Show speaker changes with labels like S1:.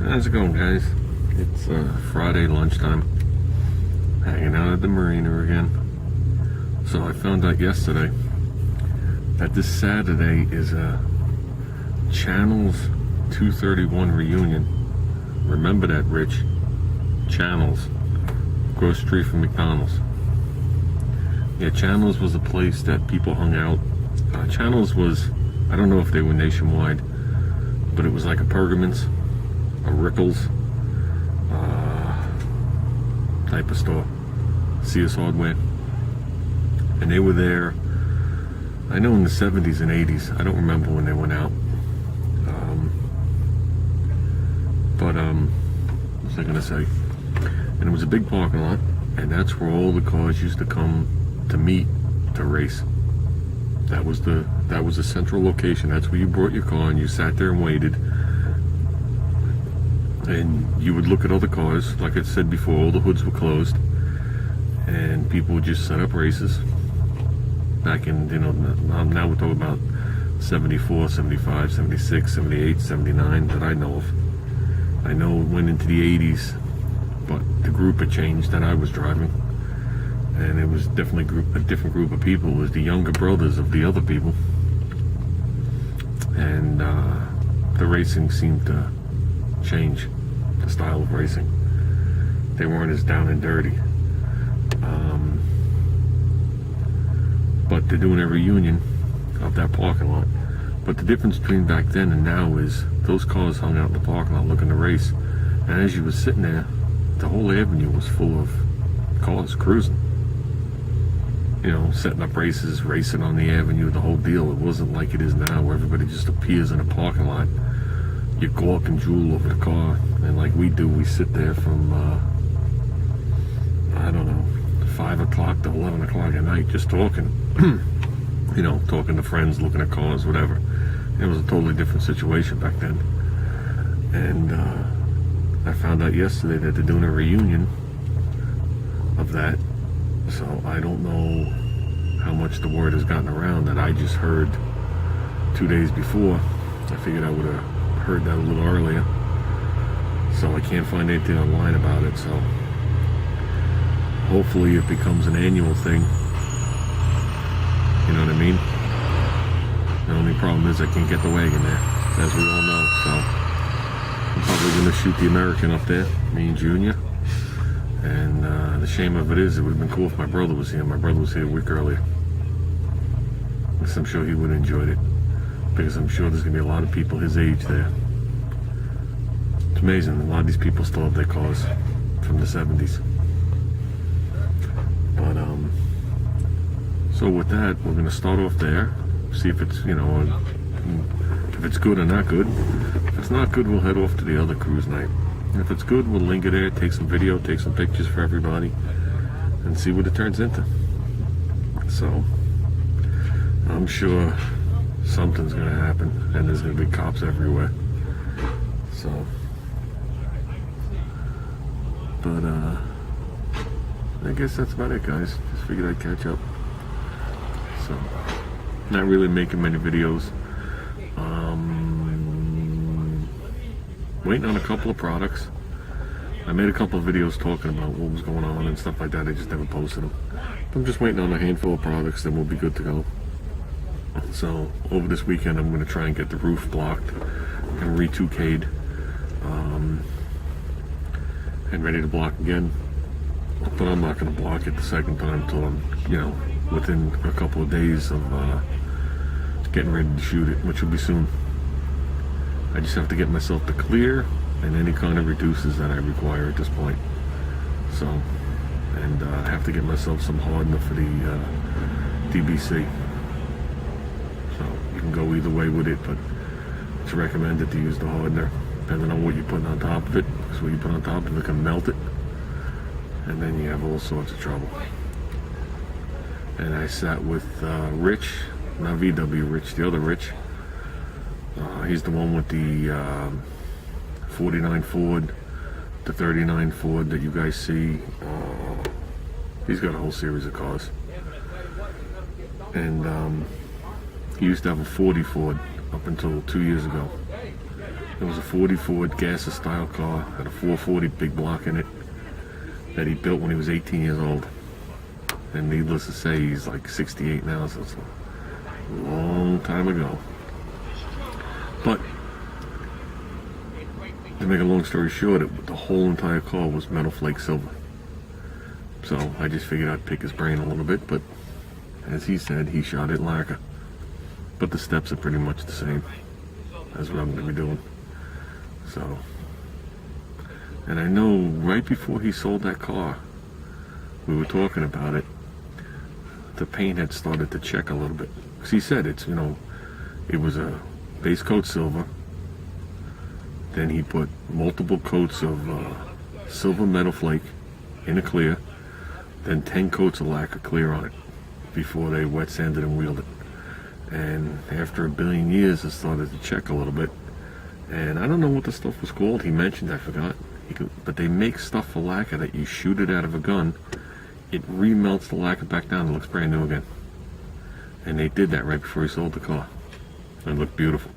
S1: How's it going, guys? It's Friday lunchtime. Hanging out at the marina again. So I found out yesterday that this Saturday is a Channels 231 reunion. Remember that, Rich? Channels. Across the street from McDonald's. Yeah, Channels was a place that people hung out. Channels was, I don't know if they were nationwide, but it was like a Pergamons, a Rickles type of store. Sears Hardware. And they were there, I know, in the 70s and 80s. I don't remember when they went out. What was I going to say? And it was a big parking lot, and that's where all the cars used to come to meet to race. That was the central location. That's where you brought your car and you sat there and waited. And you would look at other cars. Like I said before, all the hoods were closed. And people would just set up races. Back in, now we're talking about 74, 75, 76, 78, 79 that I know of. I know it went into the 80s, but the group had changed that I was driving. And it was definitely a different group of people. It was the younger brothers of the other people. And the racing seemed to change, the style of racing. They weren't as down and dirty. But they're doing a reunion of that parking lot. But the difference between back then and now is those cars hung out in the parking lot looking to race. And as you were sitting there, the whole avenue was full of cars cruising. You know, setting up races, racing on the avenue, the whole deal. It wasn't like it is now where everybody just appears in a parking lot. You gawk and drool over the car. And like we do, we sit there from, I don't know, 5 o'clock to 11 o'clock at night just talking. You know, talking to friends, looking at cars, whatever. It was a totally different situation back then. And I found out yesterday that they're doing a reunion of that. So I don't know how much the word has gotten around that I just heard 2 days before. I figured I would have heard that a little earlier. So I can't find anything online about it. So hopefully it becomes an annual thing. You know what I mean? The only problem is I can't get the wagon there, as we all know. So I'm probably going to shoot the American up there, me and Junior. And the shame of it is, it would have been cool if my brother was here. My brother was here a week earlier. Because I'm sure he would have enjoyed it. Because I'm sure there's going to be a lot of people his age there. It's amazing. A lot of these people still have their cars from the 70s. But, so with that, we're going to start off there. See if it's, if it's good or not good. If it's not good, we'll head off to the other cruise night. If it's good, we'll linger there, take some video, take some pictures for everybody, and see what it turns into. So, I'm sure something's going to happen, and there's going to be cops everywhere. So, but, I guess that's about it, guys. Just figured I'd catch up. So, not really making many videos. Waiting on a couple of products. I made a couple of videos talking about what was going on and stuff like that. I just never posted them. I'm just waiting on a handful of products, then we'll be good to go. So over this weekend, I'm going to try and get the roof blocked and re-2K'd and ready to block again. But I'm not going to block it the second time until I'm, within a couple of days of getting ready to shoot it, which will be soon. I just have to get myself the clear and any kind of reduces that I require at this point. So, and I have to get myself some hardener for the DBC. So you can go either way with it, but it's recommended to use the hardener, depending on what you put on top of it, because what you put on top of it can melt it, and then you have all sorts of trouble. And I sat with Rich, not VW Rich, the other Rich. He's the one with the 49 Ford, the 39 Ford that you guys see. He's got a whole series of cars. And he used to have a 40 Ford up until 2 years ago. It was a 40 Ford Gasser style car, had a 440 big block in it that he built when he was 18 years old. And needless to say, he's like 68 now, so it's a long time ago. But to make a long story short, the whole entire car was metal flake silver. So I just figured I'd pick his brain a little bit, but as he said, he shot it lacquer. But the steps are pretty much the same as what I'm going to be doing. So, and I know right before he sold that car, we were talking about it, the paint had started to check a little bit. Because he said it's, it was a base coat silver. Then he put multiple coats of silver metal flake in a clear. Then 10 coats of lacquer clear on it before they wet sanded and wheeled it. And after a billion years, it started to check a little bit. And I don't know what the stuff was called. He mentioned, I forgot. But they make stuff for lacquer that you shoot it out of a gun. It remelts the lacquer back down and looks brand new again. And they did that right before he sold the car. It looked beautiful.